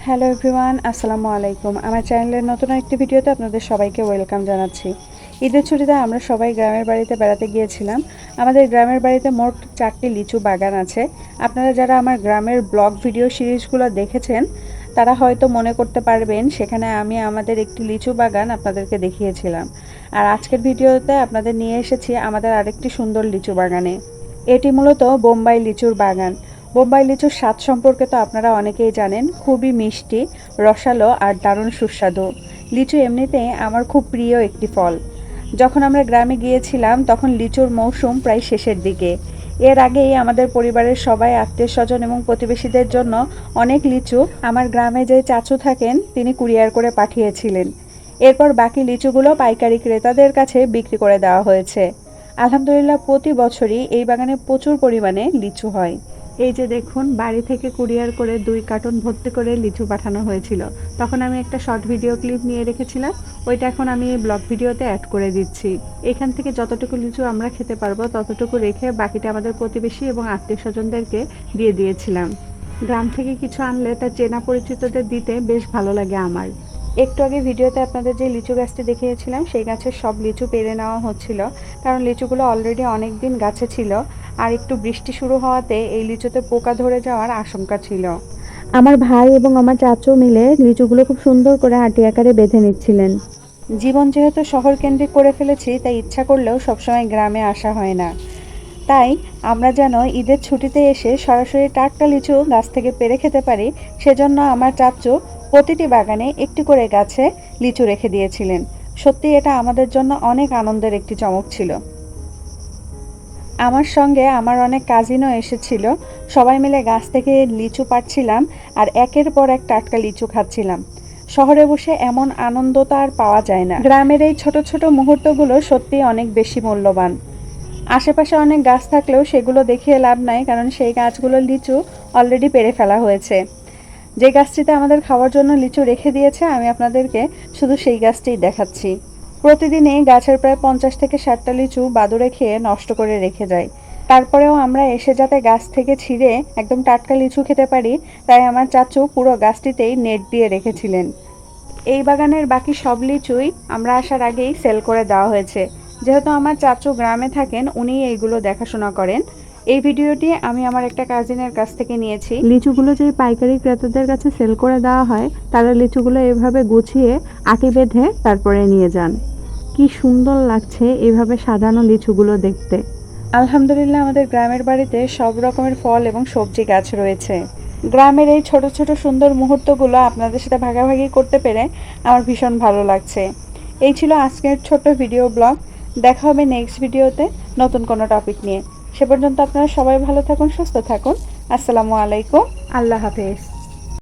Hello everyone, আসসালামু আলাইকুম। আমার চ্যানেলের নতুন একটি ভিডিওতে আপনাদের সবাইকে ওয়েলকাম জানাচ্ছি। ঈদের ছুটিতে আমরা সবাই গ্রামের বাড়িতে বেড়াতে গিয়েছিলাম। আমাদের গ্রামের বাড়িতে মোট 4টি লিচু বাগান আছে। আপনারা যারা আমার গ্রামের ব্লগ ভিডিও সিরিজগুলো দেখেছেন তারা হয়তো মনে করতে পারবেন সেখানে আমি আমাদের একটি লিচু বাগান আপনাদেরকে দেখিয়েছিলাম। আর আজকের ভিডিওতে আপনাদের নিয়ে এসেছি আমাদের আরেকটি সুন্দর লিচু বাগানে। এটি মূলত বোম্বাই লিচুর বাগান। বোম্বাই লিচুর স্বাদ সম্পর্কে তো আপনারা অনেকেই জানেন, খুবই মিষ্টি, রসালো আর দারুণ সুস্বাদু। লিচু এমনিতেই আমার খুব প্রিয় একটি ফল। যখন আমরা গ্রামে গিয়েছিলাম তখন লিচুর মৌসুম প্রায় শেষের দিকে। এর আগেই আমাদের পরিবারের সবাই আত্মীয়স্বজন এবং প্রতিবেশীদের জন্য অনেক লিচু আমার গ্রামে যে চাচু থাকেন তিনি কুরিয়ার করে পাঠিয়েছিলেন। এরপর বাকি লিচুগুলো পাইকারি ক্রেতাদের কাছে বিক্রি করে দেওয়া হয়েছে। আলহামদুলিল্লাহ প্রতি বছরই এই বাগানে প্রচুর পরিমাণে লিচু হয়। এই যে দেখুন, বাড়ি থেকে কুরিয়ার করে 2 কার্টন ভর্তি করে লিচু পাঠানো হয়েছিল। তখন আমি একটা শর্ট ভিডিও ক্লিপ নিয়ে রেখেছিলাম, ওইটা এখন আমি ব্লগ ভিডিওতে অ্যাড করে দিচ্ছি। এখান থেকে যতটুকু লিচু আমরা খেতে পারবো ততটুকু রেখে বাকিটা আমাদের প্রতিবেশী এবং আত্মীয় স্বজনদেরকে দিয়ে দিয়েছিলাম। গ্রাম থেকে কিছু আনলে তার চেনা পরিচিতদের দিতে বেশ ভালো লাগে আমার। একটু আগে ভিডিওতে আপনাদের যে লিচু গাছটি দেখিয়েছিলাম সেই গাছের সব লিচু পেড়ে নেওয়া হচ্ছিল, কারণ লিচুগুলো অলরেডি অনেক দিন গাছে ছিল আর একটু বৃষ্টি শুরু হওয়াতে এই লিচুতে পোকা ধরে যাওয়ার আশঙ্কা ছিল। আমার ভাই এবং আমার চাচু মিলে লিচুগুলো খুব সুন্দর করে আটি আকারে বেঁধে নিচ্ছিলেন। জীবন যেহেতু শহর কেন্দ্রিক করে ফেলেছি তাই ইচ্ছা করলেও সবসময় গ্রামে আসা হয় না। তাই আমরা যেন ঈদের ছুটিতে এসে সরাসরি টাটকা লিচু গাছ থেকে পেড়ে খেতে পারি, সেজন্য আমার চাচু প্রতিটি বাগানে একটি করে গাছে লিচু রেখে দিয়েছিলেন। সত্যি এটা আমাদের জন্য অনেক আনন্দের একটি চমক ছিল। আমার সঙ্গে আমার অনেক কাজিনও এসেছিল। সবাই মিলে গাছ থেকে লিচু পাড়ছিলাম আর একের পর এক টাটকা লিচু খাচ্ছিলাম। শহরে বসে এমন আনন্দ তো আর পাওয়া যায় না। গ্রামের এই ছোট ছোট মুহূর্তগুলো সত্যিই অনেক বেশি মূল্যবান। আশেপাশে অনেক গাছ থাকলেও সেগুলো দেখিয়ে লাভ নাই, কারণ সেই গাছগুলোর লিচু অলরেডি পেড়ে ফেলা হয়েছে। যে গাছটিতে আমাদের খাওয়ার জন্য লিচু রেখে দিয়েছে আমি আপনাদেরকে শুধু সেই গাছটিই দেখাচ্ছি। প্রতিদিনই গাছের প্রায় 50 থেকে 60টা লিচু বাদুড়ে খেয়ে নষ্ট করে রেখে যায়। তারপরেও আমরা এসে যাতে গাছ থেকে ছিঁড়ে একদম টাটকা লিচু খেতে পারি তাই আমার চাচু পুরো গাছটিতেই নেট দিয়ে রেখেছিলেন। এই বাগানের বাকি সব লিচুই আমরা আসার আগেই সেল করে দেওয়া হয়েছে। যেহেতু আমার চাচু গ্রামে থাকেন উনি এইগুলো দেখাশোনা করেন। এই ভিডিওটি আমি আমার একটা কাজিনের কাছ থেকে নিয়েছি। লিচুগুলো যে পাইকারি ক্রেতাদের কাছে সেল করে দেওয়া হয় তারা লিচুগুলো এভাবে গুছিয়ে আটি বেঁধে তারপরে নিয়ে যান। কি সুন্দর লাগছে এভাবে সাজানো লিচুগুলো দেখতে। আলহামদুলিল্লাহ আমাদের গ্রামের বাড়িতে সব রকমের ফল এবং সবজি গাছ রয়েছে। গ্রামের এই ছোট ছোট সুন্দর মুহূর্তগুলো আপনাদের সাথে ভাগাভাগি করতে পেরে আমার ভীষণ ভালো লাগছে। এই ছিল আজকের ছোট্ট ভিডিও ব্লগ। দেখা হবে নেক্সট ভিডিওতে নতুন কোনো টপিক নিয়ে। সে পর্যন্ত আপনারা সবাই ভালো থাকুন, সুস্থ থাকুন। আসসালামু আলাইকুম, আল্লাহ হাফেজ।